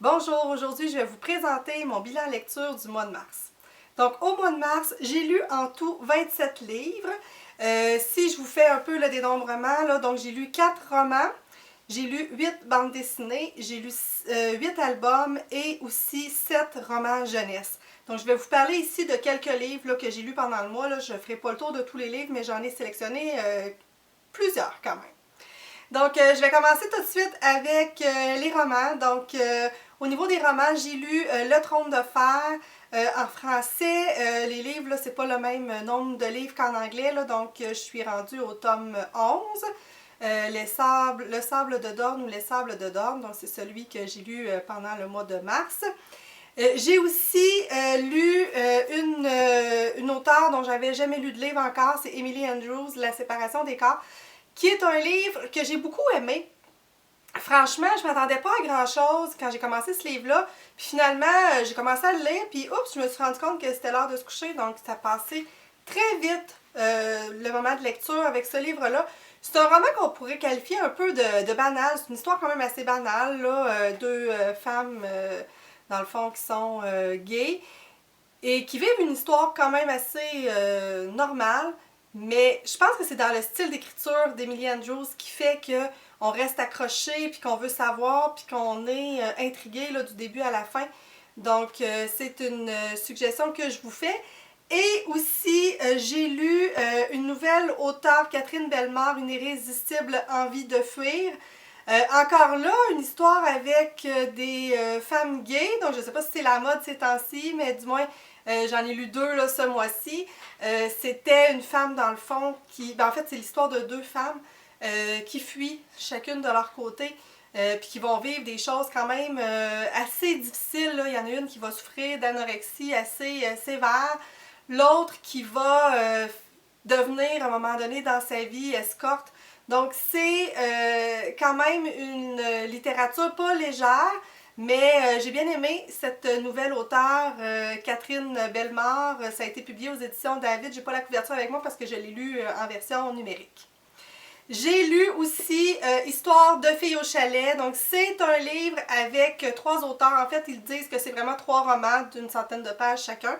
Bonjour, aujourd'hui je vais vous présenter mon bilan lecture du mois de mars. Donc au mois de mars, j'ai lu en tout 27 livres. Si je vous fais un peu le dénombrement, là, donc j'ai lu 4 romans, j'ai lu 8 bandes dessinées, j'ai lu 8 albums et aussi 7 romans jeunesse. Donc je vais vous parler ici de quelques livres là, que j'ai lus pendant le mois. Là. Je ne ferai pas le tour de tous les livres, mais j'en ai sélectionné plusieurs quand même. Donc, je vais commencer tout de suite avec les romans. Donc, au niveau des romans, j'ai lu Le Trône de Fer en français. Les livres, là, c'est pas le même nombre de livres qu'en anglais, là, donc je suis rendue au tome 11. Le sable de Dorne ou Les sables de Dorne, donc c'est celui que j'ai lu pendant le mois de mars. J'ai aussi lu une auteure dont j'avais jamais lu de livre encore, c'est Emily Andrews, La séparation des corps, qui est un livre que j'ai beaucoup aimé. Franchement, je m'attendais pas à grand chose quand j'ai commencé ce livre-là. Puis finalement, j'ai commencé à le lire, puis oups, je me suis rendu compte que c'était l'heure de se coucher, donc ça passait très vite le moment de lecture avec ce livre-là. C'est un roman qu'on pourrait qualifier un peu de banal. C'est une histoire quand même assez banale, là. Deux femmes, dans le fond, qui sont gays et qui vivent une histoire quand même assez normale. Mais je pense que c'est dans le style d'écriture d'Emily Andrews qui fait qu'on reste accroché, puis qu'on veut savoir, puis qu'on est intrigué là, du début à la fin. Donc, c'est une suggestion que je vous fais. Et aussi, j'ai lu une nouvelle auteure, Catherine Bellemare, Une irrésistible envie de fuir. Encore là, une histoire avec des femmes gays, donc je ne sais pas si c'est la mode ces temps-ci, mais du moins, j'en ai lu deux là, ce mois-ci. C'était une femme dans le fond qui... Ben, en fait, c'est l'histoire de deux femmes qui fuient chacune de leur côté, puis qui vont vivre des choses quand même assez difficiles. Là. Il y en a une qui va souffrir d'anorexie assez sévère, l'autre qui va devenir à un moment donné dans sa vie escorte. Donc c'est quand même une littérature pas légère, mais j'ai bien aimé cette nouvelle auteure, Catherine Bellemare. Ça a été publié aux éditions David. J'ai pas la couverture avec moi parce que je l'ai lu en version numérique. J'ai lu aussi Histoire de filles au chalet. Donc c'est un livre avec 3 auteurs. En fait, ils disent que c'est vraiment 3 romans d'une centaine de pages chacun.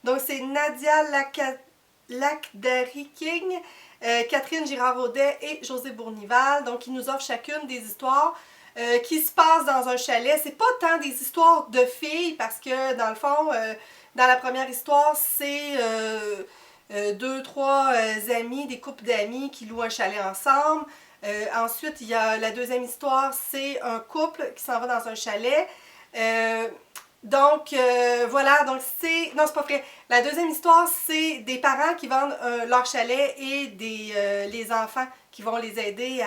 Donc c'est Nadia Lakdari King, Catherine Girard-Audet et José Bournival. Donc ils nous offrent chacune des histoires qui se passent dans un chalet. C'est pas tant des histoires de filles parce que dans le fond, dans la première histoire, c'est deux, trois amis, des couples d'amis qui louent un chalet ensemble. Ensuite, il y a la deuxième histoire, c'est un couple qui s'en va dans un chalet. Voilà, donc c'est... Non, c'est pas vrai. La deuxième histoire, c'est des parents qui vendent leur chalet et les enfants qui vont les aider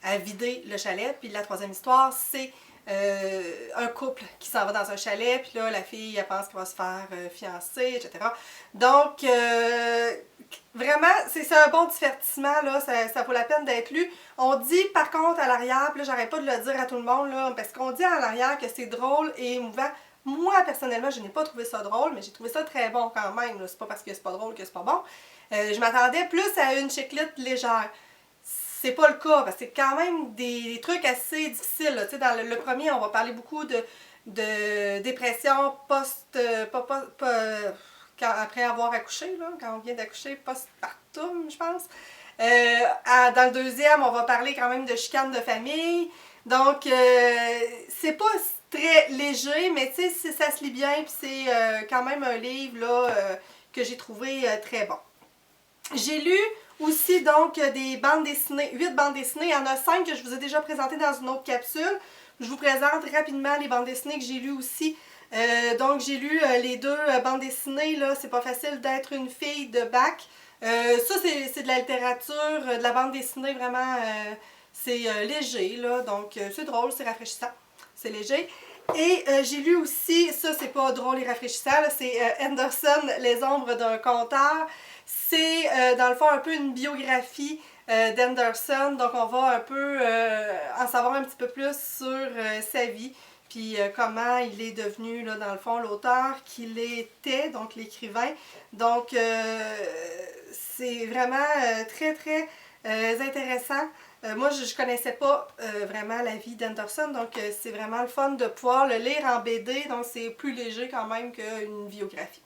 à vider le chalet. Puis la troisième histoire, c'est un couple qui s'en va dans un chalet, puis là, la fille, elle pense qu'elle va se faire fiancer, etc. Donc, vraiment, c'est un bon divertissement, là, ça vaut la peine d'être lu. On dit, par contre, à l'arrière, puis là, j'arrête pas de le dire à tout le monde, là, parce qu'on dit à l'arrière que c'est drôle et émouvant. Moi, personnellement, je n'ai pas trouvé ça drôle, mais j'ai trouvé ça très bon quand même. C'est pas parce que c'est pas drôle que c'est pas bon. Je m'attendais plus à une chiclette légère. C'est pas le cas, parce que c'est quand même des trucs assez difficiles. Là. Dans le premier, on va parler beaucoup de dépression après avoir accouché, là, quand on vient d'accoucher, postpartum, je pense. Dans le deuxième, on va parler quand même de chicane de famille. Donc, c'est pas très léger, mais tu sais, ça se lit bien, puis c'est quand même un livre là, que j'ai trouvé très bon. J'ai lu aussi donc des bandes dessinées, 8 bandes dessinées. Il y en a 5 que je vous ai déjà présentées dans une autre capsule. Je vous présente rapidement les bandes dessinées que j'ai lues aussi. Donc j'ai lu les 2 bandes dessinées, là, c'est pas facile d'être une fille de bac. Ça c'est de la littérature, de la bande dessinée vraiment, c'est léger, là, donc c'est drôle, c'est rafraîchissant, c'est léger. Et j'ai lu aussi, ça c'est pas drôle et rafraîchissant, c'est Anderson, Les ombres d'un conteur. C'est dans le fond un peu une biographie d'Anderson, donc on va un peu en savoir un petit peu plus sur sa vie, puis comment il est devenu, là, dans le fond, l'auteur qu'il était, donc l'écrivain. Donc c'est vraiment très très intéressant. Moi, je ne connaissais pas vraiment la vie d'Anderson, donc c'est vraiment le fun de pouvoir le lire en BD, donc c'est plus léger quand même qu'une biographie.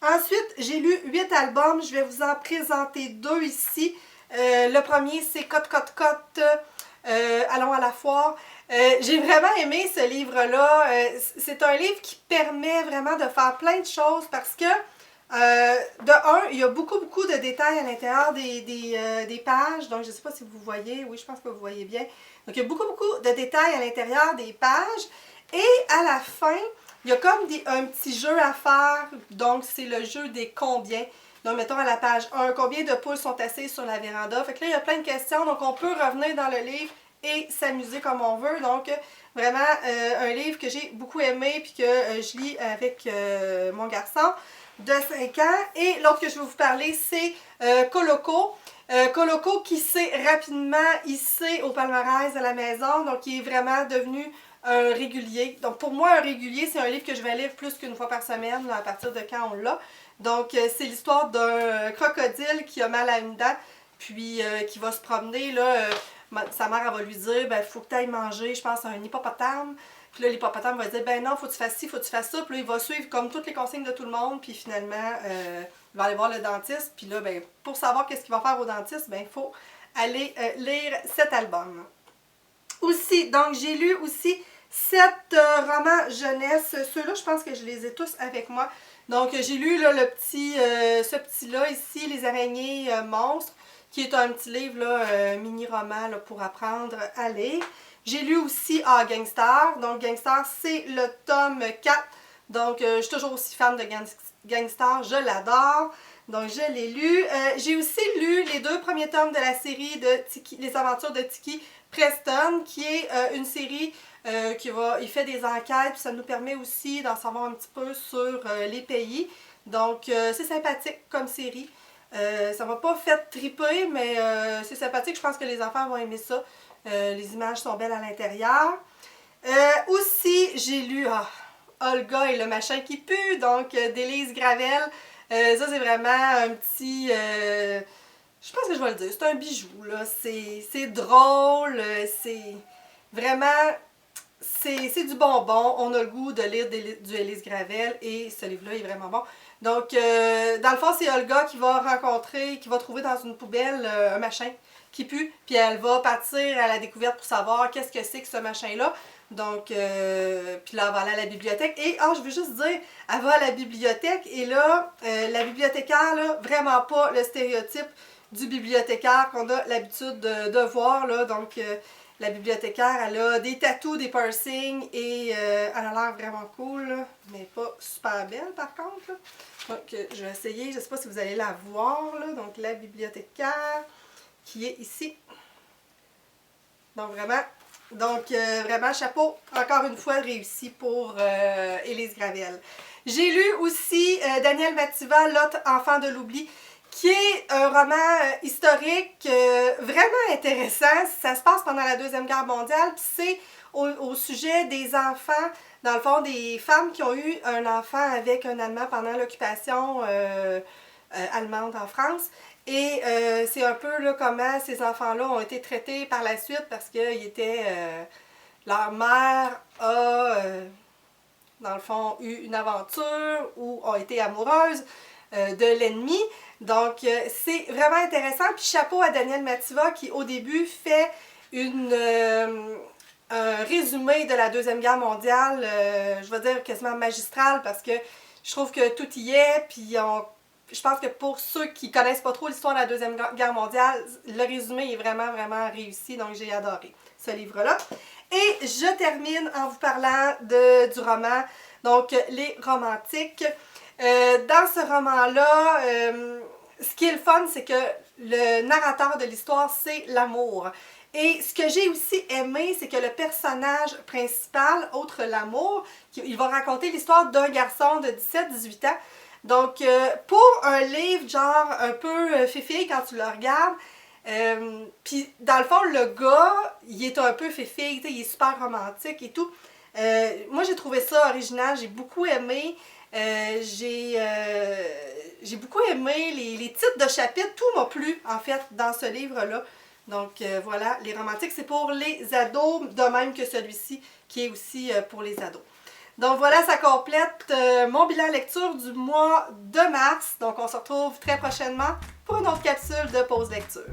Ensuite, j'ai lu 8 albums, je vais vous en présenter 2 ici. Le premier, c'est Cote, Cote, Cote, Allons à la foire. J'ai vraiment aimé ce livre-là. C'est un livre qui permet vraiment de faire plein de choses parce que, de un, il y a beaucoup de détails à l'intérieur des pages. Donc, je ne sais pas si vous voyez. Oui, je pense que vous voyez bien. Donc, il y a beaucoup de détails à l'intérieur des pages. Et à la fin, il y a comme un petit jeu à faire. Donc, c'est le jeu des combien. Donc, mettons à la page 1, combien de poules sont assises sur la véranda? Fait que là, il y a plein de questions. Donc, on peut revenir dans le livre et s'amuser comme on veut. Donc, vraiment, un livre que j'ai beaucoup aimé puis que je lis avec mon garçon de 5 ans. Et l'autre que je vais vous parler, c'est Coloco. Coloco qui s'est rapidement hissé au palmarès de la maison. Donc, il est vraiment devenu un régulier. Donc, pour moi, un régulier, c'est un livre que je vais lire plus qu'une fois par semaine, là, à partir de quand on l'a. Donc, c'est l'histoire d'un crocodile qui a mal à une dent, puis qui va se promener, là. Sa mère, elle va lui dire, ben, il faut que tu ailles manger, je pense, un hippopotame. Puis là, l'hippopotame va dire, ben non, faut que tu fasses ci, faut que tu fasses ça. Puis là, il va suivre comme toutes les consignes de tout le monde, puis finalement, il va aller voir le dentiste. Puis là, ben, pour savoir qu'est-ce qu'il va faire au dentiste, ben, il faut aller lire cet album. Aussi, donc, j'ai lu aussi 7 romans jeunesse. Ceux-là, je pense que je les ai tous avec moi. Donc, j'ai lu là, ce petit-là ici, Les araignées monstres, qui est un petit livre, là, mini-roman là, pour apprendre à lire. J'ai lu aussi Gangstar. Donc, Gangstar, c'est le tome 4. Donc, je suis toujours aussi fan de Gangstar. Je l'adore. Donc, je l'ai lu. J'ai aussi lu les 2 premiers tomes de la série de Tiki, Les aventures de Tiki Preston, qui est une série il fait des enquêtes, puis ça nous permet aussi d'en savoir un petit peu sur les pays. Donc, c'est sympathique comme série. Ça m'a pas fait triper, mais c'est sympathique. Je pense que les enfants vont aimer ça. Les images sont belles à l'intérieur. Aussi, j'ai lu Olga et le machin qui pue, donc d'Élise Gravel. Ça, c'est vraiment un petit... je pense que je vais le dire. C'est un bijou, là. C'est drôle. C'est vraiment... C'est du bonbon. On a le goût de lire du Élise Gravel et ce livre-là est vraiment bon. Donc, dans le fond, c'est Olga qui va trouver dans une poubelle un machin qui pue, puis elle va partir à la découverte pour savoir qu'est-ce que c'est que ce machin-là. Donc, puis là, elle va aller à la bibliothèque. Et, je veux juste dire, elle va à la bibliothèque et là, la bibliothécaire, là, vraiment pas le stéréotype du bibliothécaire qu'on a l'habitude de voir, là. Donc, la bibliothécaire, elle a des tatous, des piercings et elle a l'air vraiment cool, là, mais pas super belle par contre. Là. Donc, je vais essayer, je ne sais pas si vous allez la voir, là. Donc, la bibliothécaire qui est ici. Donc, vraiment, chapeau, encore une fois, réussi pour Élise Gravel. J'ai lu aussi Daniel Mativa, Lot, enfant de l'oubli, qui est un roman historique vraiment intéressant. Ça se passe pendant la Deuxième Guerre mondiale, puis c'est au sujet des enfants, dans le fond, des femmes qui ont eu un enfant avec un Allemand pendant l'occupation allemande en France. Et c'est un peu là, comment ces enfants-là ont été traités par la suite parce que leur mère a, dans le fond, eu une aventure ou a été amoureuse de l'ennemi. Donc, c'est vraiment intéressant. Puis chapeau à Daniel Mativa qui, au début, fait un résumé de la Deuxième Guerre mondiale, je vais dire quasiment magistral parce que je trouve que tout y est. Puis je pense que pour ceux qui connaissent pas trop l'histoire de la Deuxième Guerre mondiale, le résumé est vraiment réussi. Donc, j'ai adoré ce livre-là. Et je termine en vous parlant du roman, donc Les Romantiques. Dans ce roman-là, ce qui est le fun, c'est que le narrateur de l'histoire, c'est l'amour. Et ce que j'ai aussi aimé, c'est que le personnage principal, outre l'amour, il va raconter l'histoire d'un garçon de 17-18 ans. Donc, pour un livre genre un peu féfé quand tu le regardes, puis dans le fond, le gars, il est un peu féfé, il est super romantique et tout. Moi, j'ai trouvé ça original, j'ai beaucoup aimé. J'ai beaucoup aimé les titres de chapitres, tout m'a plu en fait dans ce livre-là. Donc voilà, les romantiques, c'est pour les ados, de même que celui-ci qui est aussi pour les ados. Donc voilà, ça complète mon bilan lecture du mois de mars. Donc on se retrouve très prochainement pour une autre capsule de pause lecture.